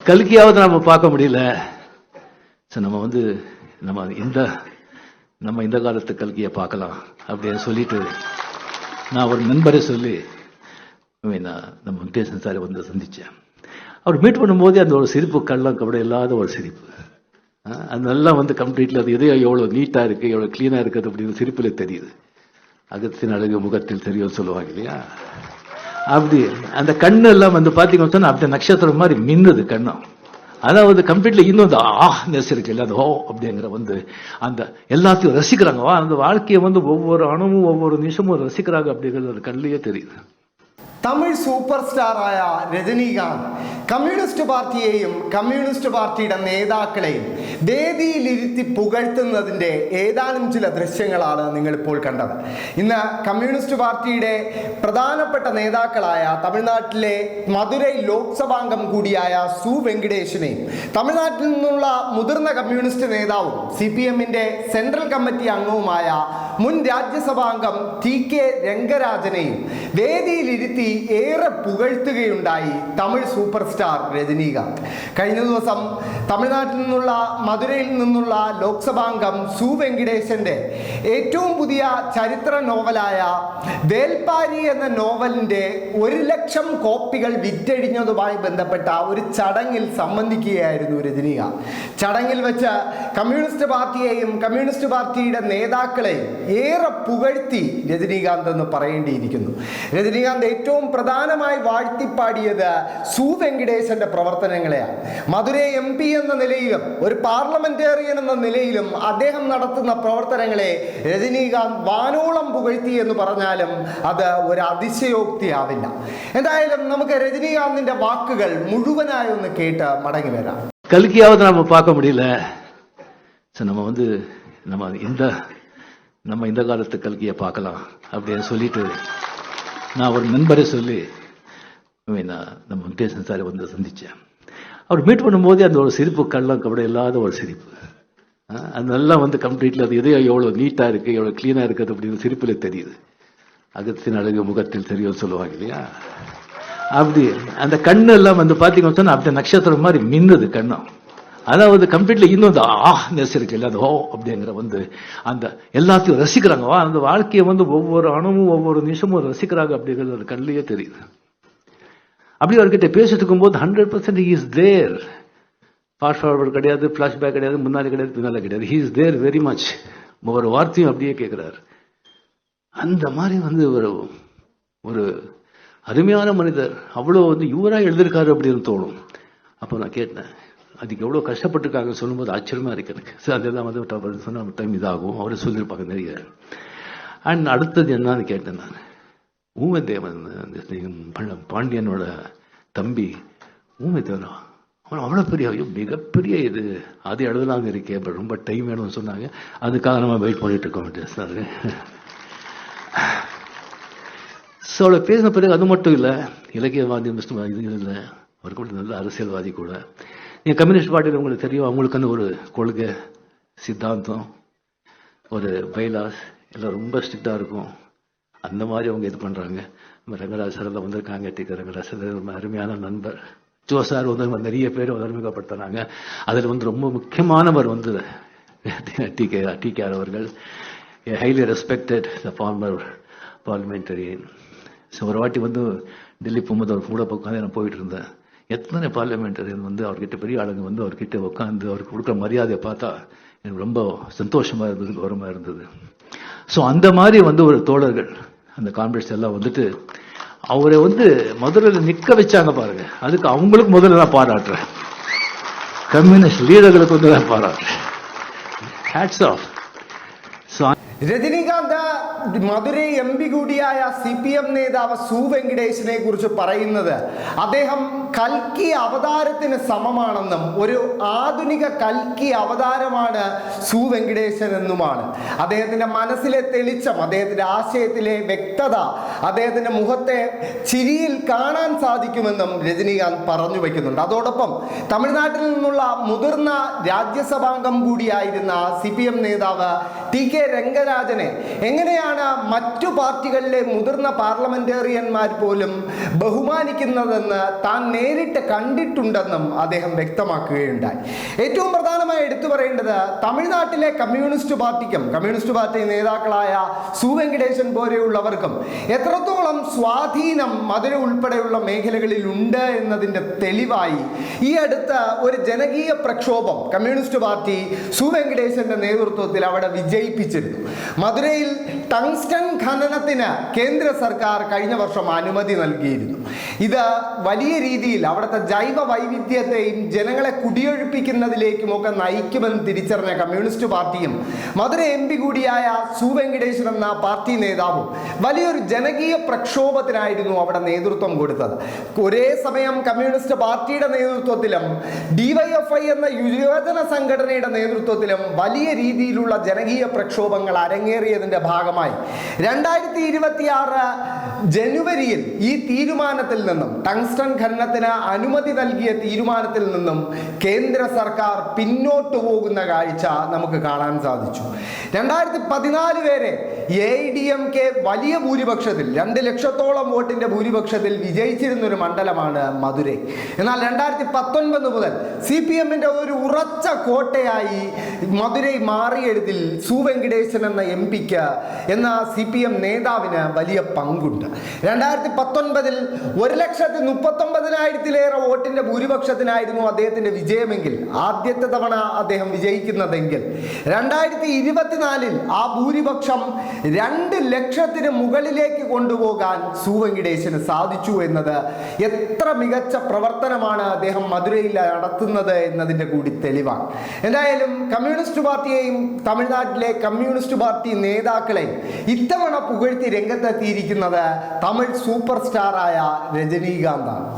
கல்கியாவது நம்ம பார்க்க முடியல. நம்ம வந்து நம்ம இந்த காலத்து கல்கியை பார்க்கலாம் அப்படின்னு சொல்லிட்டு நான் ஒரு நண்பரை சொல்லி நம்ம வெங்கடேசன் சாரை வந்து சந்திச்சேன். அவர் மீட் பண்ணும்போதே அந்த ஒரு சிரிப்பு கள்ளம் கபடி இல்லாத ஒரு சிரிப்பு, அதெல்லாம் வந்து கம்ப்ளீட்லி அது எதையோ எவ்வளோ நீட்டாக இருக்குது, எவ்வளோ க்ளீனாக இருக்குது அப்படின்னு சிரிப்பில் தெரியுது. அகத்தின் அழகு முகத்தில் தெரியும் சொல்லுவாங்க இல்லையா? அப்படி அந்த கண்ணு எல்லாம் வந்து பார்த்தீங்கன்னு சொன்னால் அப்படி நட்சத்திரம் மாதிரி மின்னுது கண்ணும். அதாவது கம்ப்ளீட்லி இன்னும் அந்த நெஸ் இல்லை, அந்த அப்படிங்கிற வந்து அந்த எல்லாத்தையும் ரசிக்கிறாங்க. அந்த வாழ்க்கையை வந்து ஒவ்வொரு அணுவும் ஒவ்வொரு நிமிஷமும் ரசிக்கிறாங்க அப்படிங்கிறது அந்த கண்ணிலேயே தெரியுது. തമിഴ് സൂപ്പർ സ്റ്റാറായ രജനീകാന്ത് കമ്മ്യൂണിസ്റ്റ് പാർട്ടിയെയും കമ്മ്യൂണിസ്റ്റ് പാർട്ടിയുടെ നേതാക്കളെയും വേദിയിലിരുത്തി പുകഴ്ത്തുന്നതിൻ്റെ ഏതാനും ചില ദൃശ്യങ്ങളാണ് നിങ്ങളിപ്പോൾ കണ്ടത്. ഇന്ന് കമ്മ്യൂണിസ്റ്റ് പാർട്ടിയുടെ പ്രധാനപ്പെട്ട നേതാക്കളായ തമിഴ്നാട്ടിലെ മധുരൈ ലോക്സഭാംഗം കൂടിയായ സു വെങ്കിടേഷിനെയും തമിഴ്നാട്ടിൽ നിന്നുള്ള മുതിർന്ന കമ്മ്യൂണിസ്റ്റ് നേതാവും CPM-ന്റെ സെൻട്രൽ കമ്മിറ്റി അംഗവുമായ മുൻ രാജ്യസഭാംഗം TK രംഗരാജനെയും വേദിയിലിരുത്തി ഏറെ പുകഴ്ത്തുകയുണ്ടായി തമിഴ് സൂപ്പർ സ്റ്റാർ രജനീകാന്ത്. കഴിഞ്ഞ ദിവസം തമിഴ്നാട്ടിൽ നിന്നുള്ള മധുരയിൽ നിന്നുള്ള ലോക്സഭാംഗം സു വെങ്കിടേശന്റെ ഏറ്റവും പുതിയ ചരിത്ര നോവലായ വേൽപ്പാരി എന്ന നോവലിന്റെ 1,00,000 കോപ്പികൾ വിറ്റഴിഞ്ഞതുമായി ബന്ധപ്പെട്ട ഒരു ചടങ്ങിൽ സംബന്ധിക്കുകയായിരുന്നു രജനീകാന്ത്. ചടങ്ങിൽ വെച്ച് കമ്മ്യൂണിസ്റ്റ് പാർട്ടിയെയും കമ്മ്യൂണിസ്റ്റ് പാർട്ടിയുടെ നേതാക്കളെയും ഏറെ പുകഴ്ത്തി രജനീകാന്ത് എന്ന് പറയേണ്ടിയിരിക്കുന്നു. രജനീകാന്ത് ഏറ്റവും പ്രധാനമായി വാഴ്ത്തിപ്പാടിയത് സു വെങ്കിടേശന്റെ പ്രവർത്തനങ്ങളെയാണ്. മധുരൈ MP എന്ന നിലയിലും ഒരു പാർലമെന്റേറിയൻ എന്ന നിലയിലും അദ്ദേഹം നടത്തുന്ന പ്രവർത്തനങ്ങളെ രജനീകാന്ത് വാനോളം പുകഴ്ത്തി എന്ന് പറഞ്ഞാലും അത് ഒരു അതിശയോക്തിയാവില്ല. എന്തായാലും നമുക്ക് രജനീകാന്തിന്റെ വാക്കുകൾ മുഴുവനായി ഒന്ന് കേട്ട് മടങ്ങി വരാം. கல்கியாவது நம்ம பார்க்க முடியல. நம்ம இந்த காலத்து கல்கியை பார்க்கலாம் அப்படின்னு சொல்லிட்டு நான் ஒரு நண்பரை சொல்லி நம்ம வெங்கடேசன் சாரை வந்து சந்திச்சேன். அவர் மீட் பண்ணும்போதே அந்த ஒரு சிரிப்பு கள்ளம் கபடி இல்லாத ஒரு சிரிப்பு, அதெல்லாம் வந்து கம்ப்ளீட்லி அது எதையோ எவ்வளோ நீட்டாக இருக்குது, எவ்வளோ க்ளீனாக இருக்குது அப்படின்னு சிரிப்பில் தெரியுது. அகத்தின் அழகு முகத்தில் தெரியும் சொல்லுவாங்க இல்லையா? அப்படி அந்த கண்ணு எல்லாம் வந்து பார்த்தீங்கன்னு சொன்னால் அப்படி நட்சத்திரம் மாதிரி மின்னுது கண்ணும். அதாவது கம்ப்ளீட்லி இன்னும் அந்த நெஸ் இருக்கு இல்லை, அந்த அப்படிங்கிற வந்து அந்த எல்லாத்தையும் ரசிக்கிறாங்க. அந்த வாழ்க்கையை வந்து ஒவ்வொரு அணுவும் ஒவ்வொரு நிமிஷமும் ரசிக்கிறாங்க அப்படிங்கிறது அந்த கண்ணிலேயே தெரியுது. அப்படி அவர்கிட்ட பேசிட்டு இருக்கும்போது 100% he is there. Fast forward கிடையாது, ஃபிளாஷ்பேக் கிடையாது, முன்னாடி கிடையாது, பின்னால கிடையாது. he is there very much. ஒவ்வொரு வார்த்தையும் அப்படியே கேட்கிறார். அந்த மாதிரி வந்து ஒரு அருமையான மனிதர், அவ்வளோ வந்து இவரா எழுதியிருக்காரு அப்படின்னு தோணும். அப்போ நான் கேட்டேன், அதுக்கு எவ்வளோ கஷ்டப்பட்டுருக்காங்க சொல்லும்போது ஆச்சரியமா இருக்கு எனக்கு. அதெல்லாம் வந்து சொன்ன டைம் இதாகும் அவரை சொல்லியிருப்பாங்க நிறைய. அண்ட் அடுத்தது என்னன்னு கேட்டேன் நான், ஊமைத்தேவன் பாண்டியனோட தம்பி ஊமைத்தேவனா, அவன் அவ்வளோ பெரிய மிகப்பெரிய இது அது எழுதலாங்க இருக்கே, இப்போ ரொம்ப டைம் வேணும்னு சொன்னாங்க. அதுக்காக நம்ம வெயிட் பண்ணிட்டு இருக்கோம் சார். ஸோ அவளை பேசின பிறகு அது மட்டும் இல்லை, இலக்கியவாதி இது இல்லை, அவர் கூட நல்ல அரசியல்வாதி கூட. நீங்கள் கம்யூனிஸ்ட் பார்ட்டியில் உங்களுக்கு தெரியும், அவங்களுக்குன்னு ஒரு கொள்கை சித்தாந்தம் ஒரு பைலாஸ் எல்லாம் ரொம்ப ஸ்ட்ரிக்டாக இருக்கும். அந்த மாதிரி அவங்க இது பண்ணுறாங்க. நம்ம ரங்கராஜ் சார் எல்லாம் வந்திருக்காங்க. டிகே ரங்கராஜ் சார் ரொம்ப அருமையான நண்பர். ஜோ சார் வந்து நிறைய பேர் அறிமுகப்படுத்துறாங்க. அதில் வந்து ரொம்ப முக்கியமானவர் வந்து டிகே அவர்கள், highly respected farmer parliamentarian. So ஒரு வாட்டி வந்து டெல்லி போகும்போது அவர் கூட உட்காந்து நான் போயிட்டு இருந்தேன். எத்தனை பார்லிமெண்டரியன் வந்து அவர்கிட்ட பெரிய ஆளுங்க வந்து அவர்கிட்ட உட்காந்து அவருக்கு கொடுக்குற மரியாதையை பார்த்தா எனக்கு ரொம்ப சந்தோஷமா இருந்தது, கௌரவமா இருந்தது. ஸோ அந்த மாதிரி வந்து ஒரு தோழர்கள் அந்த கான்ஃபரன்ஸ் எல்லாம் வந்துட்டு அவரை வந்து மதுரையில் நிற்க வச்சாங்க பாருங்க. அதுக்கு அவங்களுக்கு முதல்ல நான் பாராட்டுறேன், கம்யூனிஸ்ட் லீடர்களுக்கு வந்து நான் பாராட்டுறேன். Hats off. Rajinikanth Madurai MP കൂടിയായ CPM നേതാവ് സു വെങ്കിടേശിനെ കുറിച്ച് പറയുന്നത് അദ്ദേഹം കൽക്കി അവതാരത്തിന് സമമാണെന്നും ഒരു ആധുനിക കൽക്കി അവതാരമാണ് സു വെങ്കിടേശൻ എന്നുമാണ്. അദ്ദേഹത്തിന്റെ മനസ്സിലെ തെളിച്ചം, അദ്ദേഹത്തിന്റെ ആശയത്തിലെ വ്യക്തത അദ്ദേഹത്തിന്റെ മുഖത്തെ ചിരിയിൽ കാണാൻ സാധിക്കുമെന്നും രജനീകാന്ത് പറഞ്ഞു വയ്ക്കുന്നുണ്ട്. അതോടൊപ്പം തമിഴ്നാട്ടിൽ നിന്നുള്ള മുതിർന്ന രാജ്യസഭാംഗം കൂടിയായിരുന്ന CPM നേതാവ് TK രംഗരാജൻ സൗന്ദരരാജനെ എങ്ങനെയാണ് മറ്റു പാർട്ടികളിലെ മുതിർന്ന പാർലമെന്റേറിയന്മാർ പോലും ബഹുമാനിക്കുന്നതെന്ന് താൻ നേരിട്ട് കണ്ടിട്ടുണ്ടെന്നും അദ്ദേഹം വ്യക്തമാക്കുകയുണ്ടായി. ഏറ്റവും പ്രധാനമായി എടുത്തു പറയേണ്ടത് തമിഴ്നാട്ടിലെ കമ്മ്യൂണിസ്റ്റ് പാർട്ടിക്കും കമ്മ്യൂണിസ്റ്റ് പാർട്ടി നേതാക്കളായ സു വെങ്കടേശൻ പോലെയുള്ളവർക്കും എത്രത്തോളം സ്വാധീനം മധുര ഉൾപ്പെടെയുള്ള മേഖലകളിൽ ഉണ്ട് എന്നതിൻ്റെ തെളിവായി ഈ അടുത്ത ഒരു ജനകീയ പ്രക്ഷോഭം കമ്മ്യൂണിസ്റ്റ് പാർട്ടി സു വെങ്കടേശന്റെ നേതൃത്വത്തിൽ അവിടെ വിജയിപ്പിച്ചിരുന്നു. മധുരയിൽ ടങ്സ്റ്റൺ ഖനനത്തിന് കേന്ദ്ര സർക്കാർ കഴിഞ്ഞ വർഷം അനുമതി നൽകിയിരുന്നു. ഇത് വലിയ രീതിയിൽ അവിടുത്തെ ജൈവ വൈവിധ്യത്തെയും ജനങ്ങളെ കുടിയൊഴിപ്പിക്കുന്നതിലേക്കുമൊക്കെ നയിക്കുമെന്ന് തിരിച്ചറിഞ്ഞ കമ്മ്യൂണിസ്റ്റ് പാർട്ടിയും മധുര MP കൂടിയായ സു വെങ്കടേശൻ എന്ന പാർട്ടി നേതാവും വലിയൊരു ജനകീയ പ്രക്ഷോഭത്തിനായിരുന്നു അവിടെ നേതൃത്വം കൊടുത്തത്. ഒരേ സമയം കമ്മ്യൂണിസ്റ്റ് പാർട്ടിയുടെ നേതൃത്വത്തിലും DYFI എന്ന യുവജന സംഘടനയുടെ നേതൃത്വത്തിലും വലിയ രീതിയിലുള്ള ജനകീയ പ്രക്ഷോഭങ്ങൾ അരങ്ങേറിയതിന്റെ ഭാഗമായി 2026 ജനുവരിയിൽ ഈ തീരുമാനത്തിൽ നിന്നും ടങ്സ്റ്റൺ ഖനനത്തിന് അനുമതി നൽകിയ തീരുമാനത്തിൽ നിന്നും കേന്ദ്ര സർക്കാർ പിന്നോട്ട് പോകുന്ന കാഴ്ച നമുക്ക് കാണാൻ സാധിച്ചു. 2014 വരെ AIDMK വലിയ ഭൂരിപക്ഷത്തിൽ 2 ലക്ഷത്തോളം വോട്ടിന്റെ ഭൂരിപക്ഷത്തിൽ വിജയിച്ചിരുന്ന ഒരു മണ്ഡലമാണ് മധുരൈ. എന്നാൽ 2019 മുതൽ CPMന്റെ ഒരു ഉറച്ച കോട്ടയായി മധുരൈ മാറിയതിൽ സു വെങ്കടേശൻ എന്ന MP-ക്ക് എന്ന CPM നേതാവിന് വലിയ പങ്കുണ്ട്. 2019 1,39,000 വോട്ടിന്റെ ഭൂരിപക്ഷത്തിനായിരുന്നു അദ്ദേഹത്തിന്റെ വിജയമെങ്കിൽ ആദ്യത്തെ തവണ അദ്ദേഹം വിജയിക്കുന്നതെങ്കിൽ 2024 ആ ഭൂരിപക്ഷം 2 ലക്ഷത്തിന് മുകളിലേക്ക് കൊണ്ടുപോകാൻ സു വെങ്കടേശന് സാധിച്ചു എന്നത് എത്ര മികച്ച പ്രവർത്തനമാണ് അദ്ദേഹം മധുരയിൽ നടത്തുന്നത് എന്നതിൻ്റെ കൂടി തെളിവാണ്. എന്തായാലും കമ്മ്യൂണിസ്റ്റ് പാർട്ടിയെയും തമിഴ്നാട്ടിലെ കമ്മ്യൂണിസ്റ്റ് പാർട്ടി നേതാക്കളെയും ഇത്തവണ പുകഴ്ത്തി രംഗത്തെത്തിയിരിക്കുന്നത് തമിഴ് സൂപ്പർ സ്റ്റാറായ രജനീകാന്താണ്.